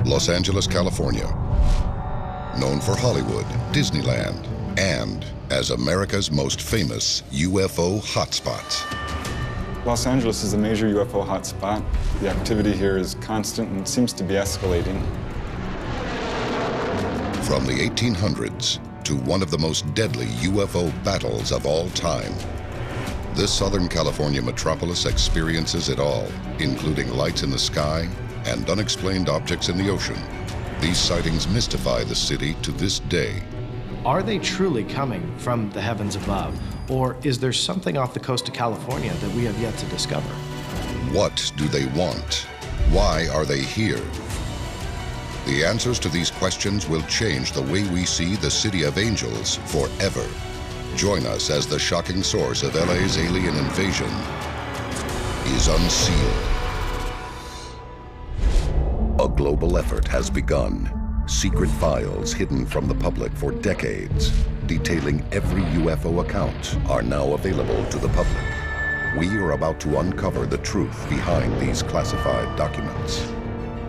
Los Angeles, California, known for Hollywood, Disneyland, and as America's most famous UFO hotspot. Los Angeles is a major UFO hotspot. The activity here is constant and seems to be escalating. From the 1800s to one of the most deadly UFO battles of all time, this Southern California metropolis experiences it all, including lights in the sky and unexplained objects in the ocean. These sightings mystify the city to this day. Are they truly coming from the heavens above, or is there something off the coast of California that we have yet to discover? What do they want? Why are they here? The answers to these questions will change the way we see the City of Angels forever. Join us as the shocking source of LA's alien invasion is unsealed. A global effort has begun. Secret files hidden from the public for decades, detailing every UFO account, are now available to the public. We are about to uncover the truth behind these classified documents.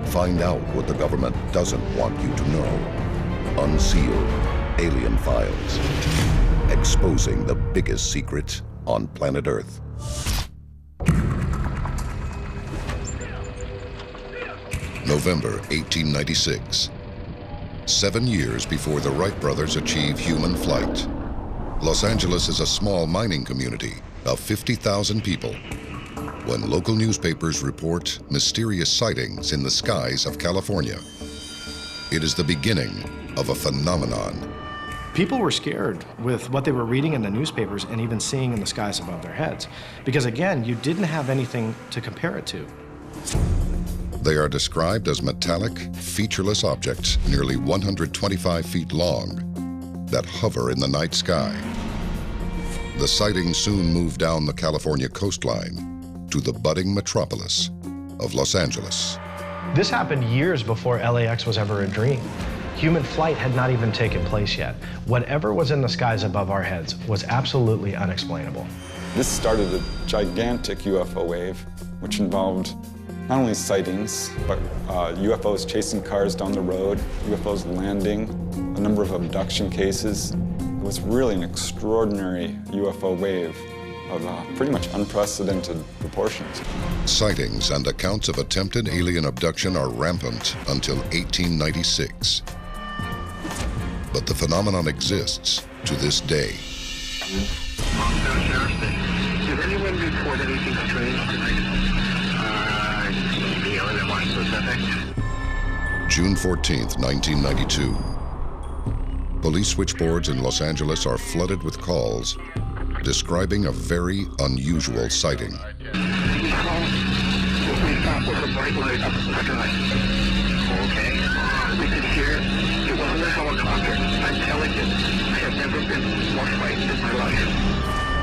Find out what the government doesn't want you to know. Unsealed Alien Files. Exposing the biggest secret on planet Earth. November 1896. 7 years before the Wright brothers achieve human flight. Los Angeles is a small mining community of 50,000 people when local newspapers report mysterious sightings in the skies of California. It is the beginning of a phenomenon. People were scared with what they were reading in the newspapers and even seeing in the skies above their heads, because again, you didn't have anything to compare it to. They are described as metallic, featureless objects nearly 125 feet long that hover in the night sky. The sightings soon moved down the California coastline to the budding metropolis of Los Angeles. This happened years before LAX was ever a dream. Human flight had not even taken place yet. Whatever was in the skies above our heads was absolutely unexplainable. This started a gigantic UFO wave, which involved not only sightings, but UFOs chasing cars down the road, UFOs landing, a number of abduction cases. It was really an extraordinary UFO wave of pretty much unprecedented proportions. Sightings and accounts of attempted alien abduction are rampant until 1896. But the phenomenon exists to this day. Did anyone report anything strange tonight? June 14th, 1992. Police switchboards in Los Angeles are flooded with calls describing a very unusual sighting.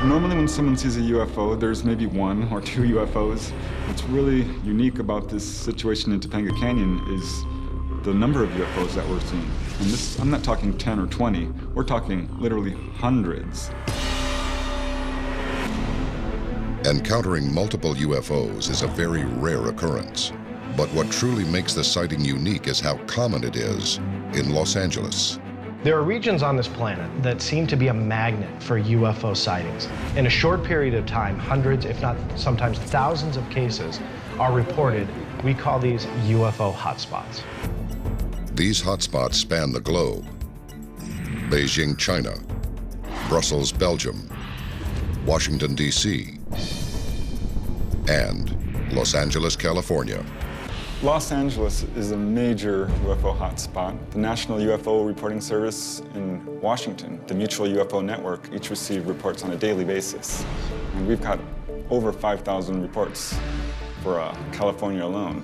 Normally when someone sees a UFO, there's maybe one or two UFOs. What's really unique about this situation in Topanga Canyon is the number of UFOs that we're seeing. And this, I'm not talking 10 or 20, we're talking literally hundreds. Encountering multiple UFOs is a very rare occurrence. But what truly makes the sighting unique is how common it is in Los Angeles. There are regions on this planet that seem to be a magnet for UFO sightings. In a short period of time, hundreds, if not sometimes thousands of cases are reported. We call these UFO hotspots. These hotspots span the globe: Beijing, China; Brussels, Belgium; Washington, D.C., and Los Angeles, California. Los Angeles is a major UFO hotspot. The National UFO Reporting Service in Washington, the Mutual UFO Network, each receive reports on a daily basis. And we've got over 5,000 reports for California alone.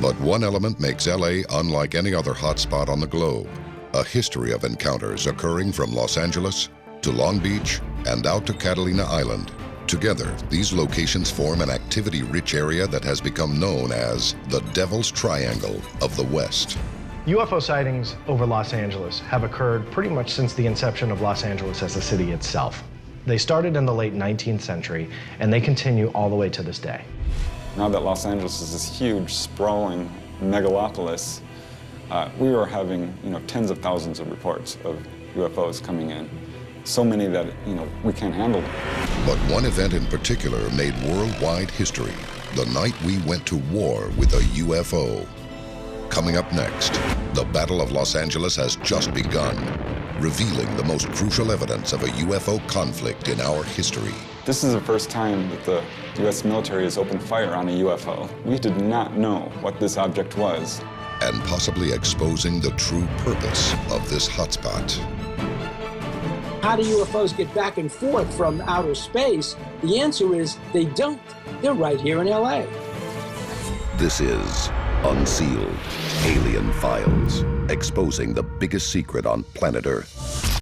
But one element makes LA unlike any other hotspot on the globe: a history of encounters occurring from Los Angeles to Long Beach and out to Catalina Island. Together, these locations form an activity-rich area that has become known as the Devil's Triangle of the West. UFO sightings over Los Angeles have occurred pretty much since the inception of Los Angeles as a city itself. They started in the late 19th century, and they continue all the way to this day. Now that Los Angeles is this huge, sprawling megalopolis, we were having, tens of thousands of reports of UFOs coming in. So many that, we can't handle them. But one event in particular made worldwide history. The night we went to war with a UFO. Coming up next, the Battle of Los Angeles has just begun, revealing the most crucial evidence of a UFO conflict in our history. This is the first time that the U.S. military has opened fire on a UFO. We did not know what this object was. And possibly exposing the true purpose of this hotspot. How do UFOs get back and forth from outer space? The answer is they don't. They're right here in LA. This is Unsealed, Alien Files, exposing the biggest secret on planet Earth.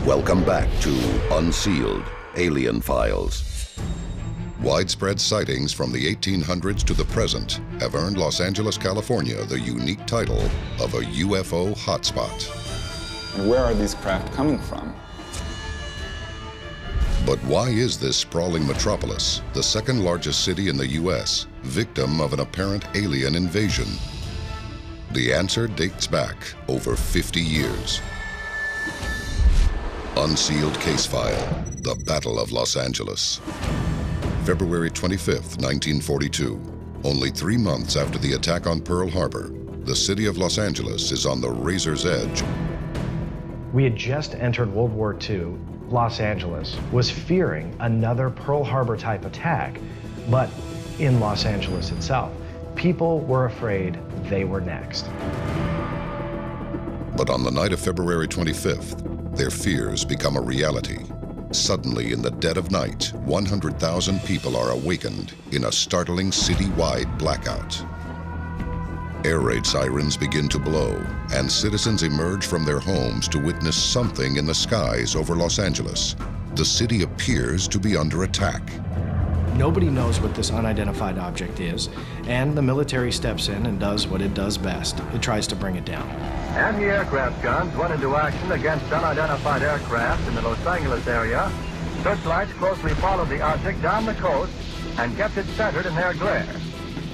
Welcome back to Unsealed, Alien Files. Widespread sightings from the 1800s to the present have earned Los Angeles, California, the unique title of a UFO hotspot. And where are these craft coming from? But why is this sprawling metropolis, the second largest city in the U.S., victim of an apparent alien invasion? The answer dates back over 50 years. Unsealed case file, the Battle of Los Angeles. February 25th, 1942. Only 3 months after the attack on Pearl Harbor, the city of Los Angeles is on the razor's edge. We had just entered World War II. Los Angeles was fearing another Pearl Harbor type attack, but in Los Angeles itself, people were afraid they were next. But on the night of February 25th, their fears become a reality. Suddenly, in the dead of night, 100,000 people are awakened in a startling city-wide blackout. Air raid sirens begin to blow, and citizens emerge from their homes to witness something in the skies over Los Angeles. The city appears to be under attack. Nobody knows what this unidentified object is, and the military steps in and does what it does best. It tries to bring it down. Anti-aircraft guns went into action against unidentified aircraft in the Los Angeles area. Searchlights closely followed the object down the coast and kept it centered in their glare.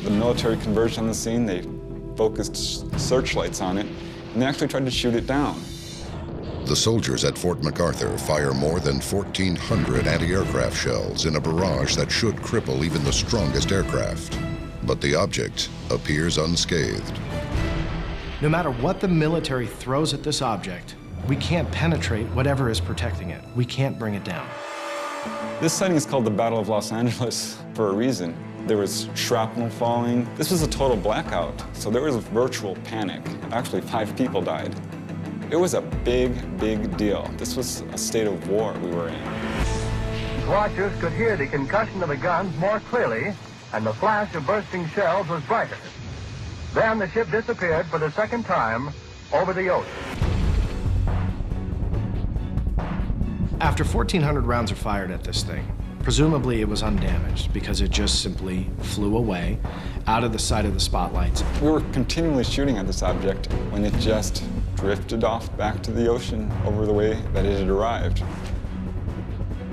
The military converged on the scene. They focused searchlights on it, and they actually tried to shoot it down. The soldiers at Fort MacArthur fire more than 1,400 anti-aircraft shells in a barrage that should cripple even the strongest aircraft. But the object appears unscathed. No matter what the military throws at this object, we can't penetrate whatever is protecting it. We can't bring it down. This sighting is called the Battle of Los Angeles for a reason. There was shrapnel falling. This was a total blackout, so there was a virtual panic. Actually, 5 people died. It was a big, big deal. This was a state of war we were in. Watchers could hear the concussion of the guns more clearly, and the flash of bursting shells was brighter. Then the ship disappeared for the second time over the ocean. After 1,400 rounds are fired at this thing, presumably it was undamaged because it just simply flew away out of the sight of the spotlights. We were continually shooting at this object when it just drifted off back to the ocean over the way that it had arrived.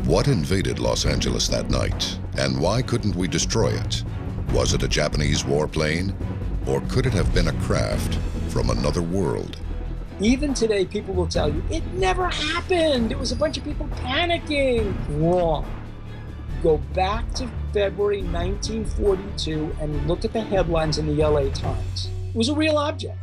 What invaded Los Angeles that night, and why couldn't we destroy it? Was it a Japanese warplane, or could it have been a craft from another world? Even today, people will tell you, it never happened. It was a bunch of people panicking. Wrong. Go back to February 1942 and look at the headlines in the LA Times. It was a real object.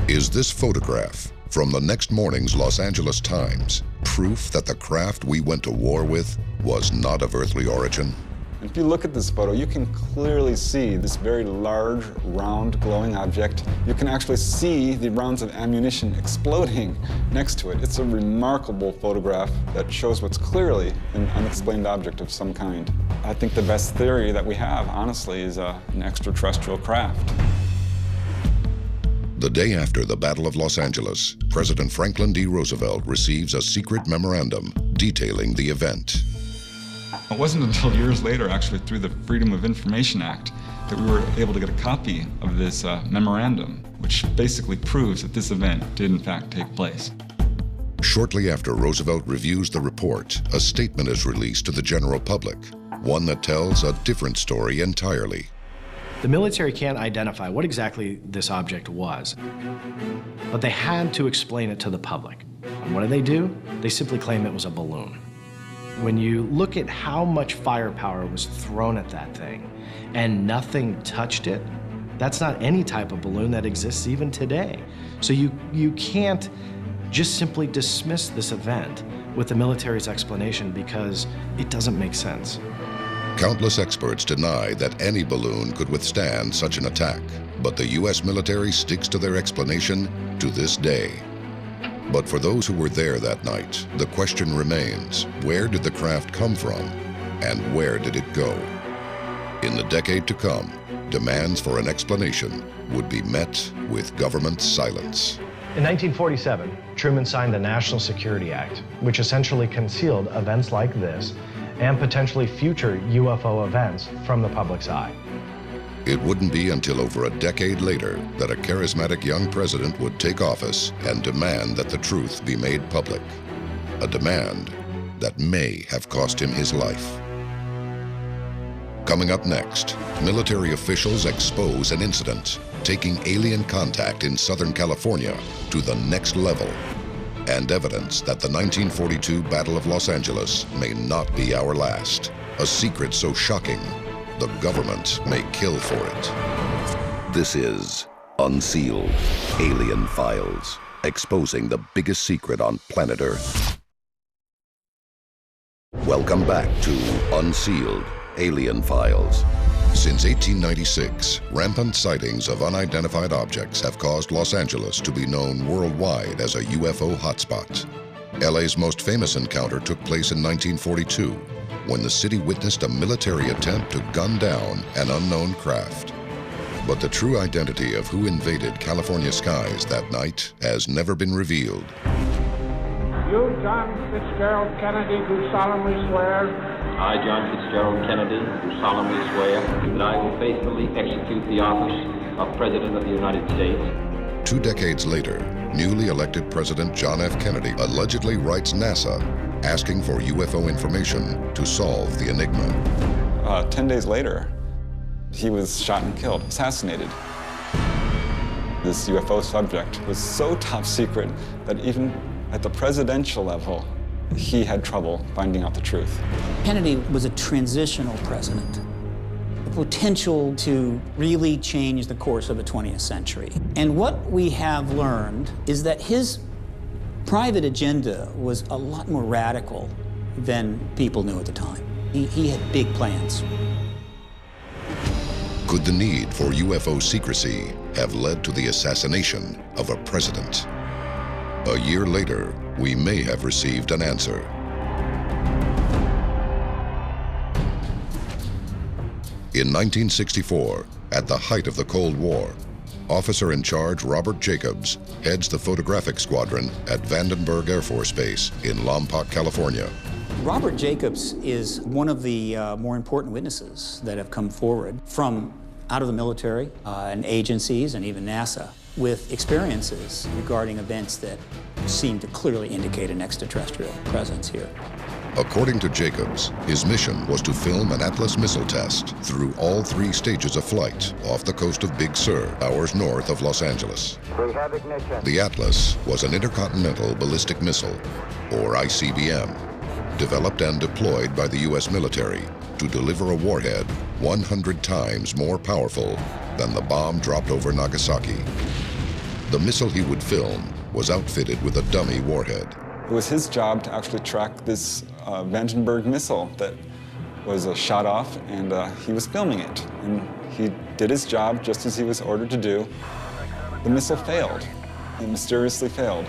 Is this photograph from the next morning's Los Angeles Times proof that the craft we went to war with was not of earthly origin? If you look at this photo, you can clearly see this very large, round, glowing object. You can actually see the rounds of ammunition exploding next to it. It's a remarkable photograph that shows what's clearly an unexplained object of some kind. I think the best theory that we have, honestly, is an extraterrestrial craft. The day after the Battle of Los Angeles, President Franklin D. Roosevelt receives a secret memorandum detailing the event. It wasn't until years later, actually, through the Freedom of Information Act, that we were able to get a copy of this memorandum, which basically proves that this event did in fact take place. Shortly after Roosevelt reviews the report, a statement is released to the general public, one that tells a different story entirely. The military can't identify what exactly this object was, but they had to explain it to the public. And what do? They simply claim it was a balloon. When you look at how much firepower was thrown at that thing and nothing touched it, that's not any type of balloon that exists even today. So you can't just simply dismiss this event with the military's explanation because it doesn't make sense. Countless experts deny that any balloon could withstand such an attack, but the U.S. military sticks to their explanation to this day. But for those who were there that night, the question remains, where did the craft come from, and where did it go? In the decade to come, demands for an explanation would be met with government silence. In 1947, Truman signed the National Security Act, which essentially concealed events like this and potentially future UFO events from the public's eye. It wouldn't be until over a decade later that a charismatic young president would take office and demand that the truth be made public. A demand that may have cost him his life. Coming up next, military officials expose an incident taking alien contact in Southern California to the next level, and evidence that the 1942 Battle of Los Angeles may not be our last. A secret so shocking, the government may kill for it. This is Unsealed, Alien Files, exposing the biggest secret on planet Earth. Welcome back to Unsealed, Alien Files. Since 1896, rampant sightings of unidentified objects have caused Los Angeles to be known worldwide as a UFO hotspot. LA's most famous encounter took place in 1942, when the city witnessed a military attempt to gun down an unknown craft. But the true identity of who invaded California skies that night has never been revealed. You, John Fitzgerald Kennedy, do solemnly swear. I, John Fitzgerald Kennedy, do solemnly swear that I will faithfully execute the office of President of the United States. 2 decades later, newly elected President John F. Kennedy allegedly writes NASA asking for UFO information to solve the enigma. 10 days later, he was shot and killed, assassinated. This UFO subject was so top secret that even at the presidential level, he had trouble finding out the truth. Kennedy was a transitional president, the potential to really change the course of the 20th century. And what we have learned is that his private agenda was a lot more radical than people knew at the time. He had big plans. Could the need for UFO secrecy have led to the assassination of a president? A year later, we may have received an answer. In 1964, at the height of the Cold War, Officer in Charge Robert Jacobs heads the photographic squadron at Vandenberg Air Force Base in Lompoc, California. Robert Jacobs is one of the more important witnesses that have come forward from out of the military and agencies and even NASA, with experiences regarding events that seem to clearly indicate an extraterrestrial presence here. According to Jacobs, his mission was to film an Atlas missile test through all 3 stages of flight off the coast of Big Sur, hours north of Los Angeles. We have ignition. The Atlas was an intercontinental ballistic missile, or ICBM, developed and deployed by the U.S. military to deliver a warhead 100 times more powerful than the bomb dropped over Nagasaki. The missile he would film was outfitted with a dummy warhead. It was his job to actually track this Vandenberg missile that was shot off, and he was filming it. And he did his job just as he was ordered to do. The missile failed. It mysteriously failed.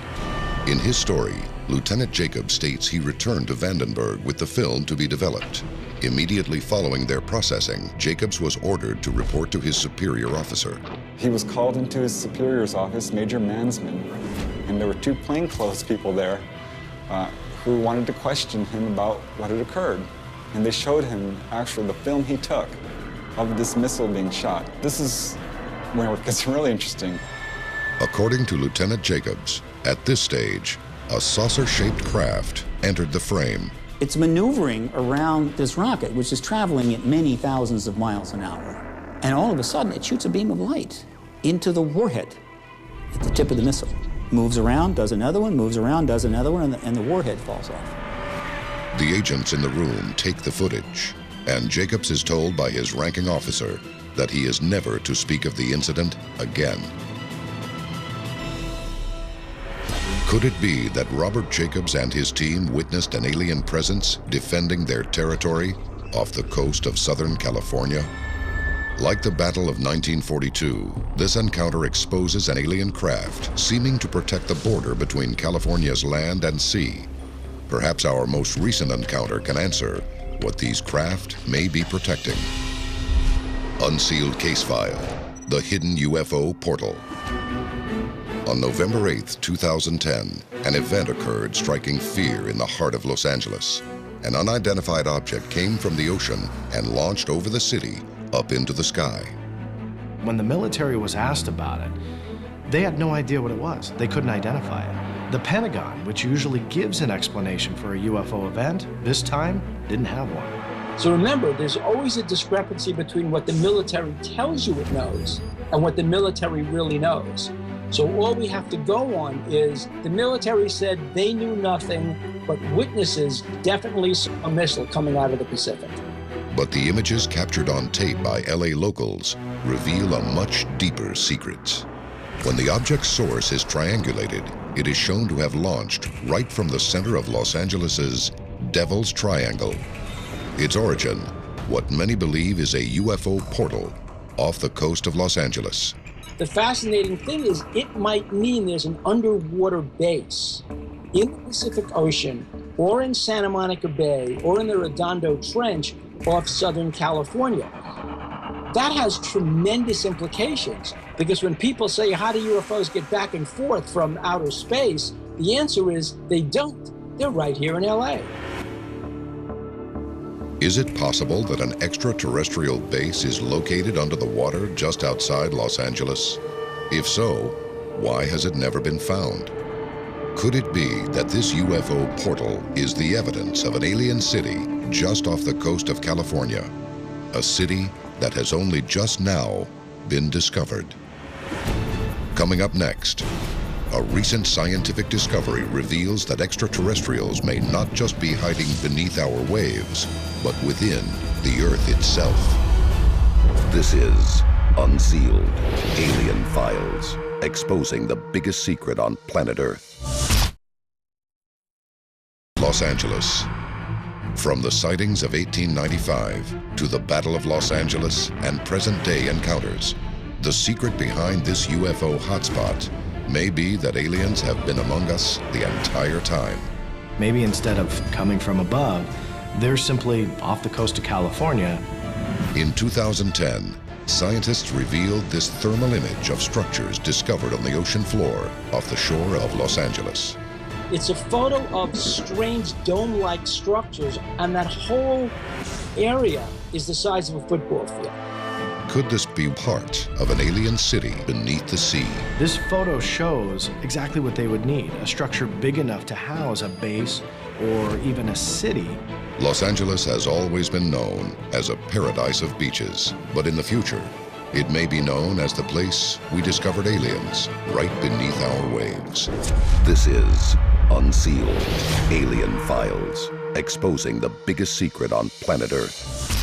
In his story, Lieutenant Jacobs states he returned to Vandenberg with the film to be developed. Immediately following their processing, Jacobs was ordered to report to his superior officer. He was called into his superior's office, Major Mansman, and there were 2 plainclothes people there who wanted to question him about what had occurred. And they showed him actually the film he took of this missile being shot. This is where it gets really interesting. According to Lieutenant Jacobs, at this stage, a saucer-shaped craft entered the frame. It's maneuvering around this rocket, which is traveling at many thousands of miles an hour. And all of a sudden, it shoots a beam of light into the warhead at the tip of the missile. Moves around, does another one, moves around, does another one, and the warhead falls off. The agents in the room take the footage, and Jacobs is told by his ranking officer that he is never to speak of the incident again. Could it be that Robert Jacobs and his team witnessed an alien presence defending their territory off the coast of Southern California? Like the Battle of 1942, this encounter exposes an alien craft seeming to protect the border between California's land and sea. Perhaps our most recent encounter can answer what these craft may be protecting. Unsealed Case File, the Hidden UFO Portal. On November 8, 2010, an event occurred striking fear in the heart of Los Angeles. An unidentified object came from the ocean and launched over the city up into the sky. When the military was asked about it, they had no idea what it was. They couldn't identify it. The Pentagon, which usually gives an explanation for a UFO event, this time didn't have one. So remember, there's always a discrepancy between what the military tells you it knows and what the military really knows. So all we have to go on is the military said they knew nothing, but witnesses definitely saw a missile coming out of the Pacific. But the images captured on tape by LA locals reveal a much deeper secret. When the object's source is triangulated, it is shown to have launched right from the center of Los Angeles's Devil's Triangle. Its origin, what many believe is a UFO portal off the coast of Los Angeles. The fascinating thing is it might mean there's an underwater base in the Pacific Ocean or in Santa Monica Bay or in the Redondo Trench off Southern California. That has tremendous implications because when people say, how do UFOs get back and forth from outer space? The answer is they don't. They're right here in LA. Is it possible that an extraterrestrial base is located under the water just outside Los Angeles? If so, why has it never been found? Could it be that this UFO portal is the evidence of an alien city just off the coast of California? A city that has only just now been discovered. Coming up next, a recent scientific discovery reveals that extraterrestrials may not just be hiding beneath our waves, but within the Earth itself. This is Unsealed, Alien Files, exposing the biggest secret on planet Earth. Los Angeles. From the sightings of 1895 to the Battle of Los Angeles and present-day encounters, the secret behind this UFO hotspot may be that aliens have been among us the entire time. Maybe instead of coming from above, they're simply off the coast of California. In 2010, scientists revealed this thermal image of structures discovered on the ocean floor off the shore of Los Angeles. It's a photo of strange dome-like structures, and that whole area is the size of a football field. Could this be part of an alien city beneath the sea? This photo shows exactly what they would need, a structure big enough to house a base or even a city. Los Angeles has always been known as a paradise of beaches, but in the future, it may be known as the place we discovered aliens right beneath our waves. This is Unsealed, Alien Files, exposing the biggest secret on planet Earth.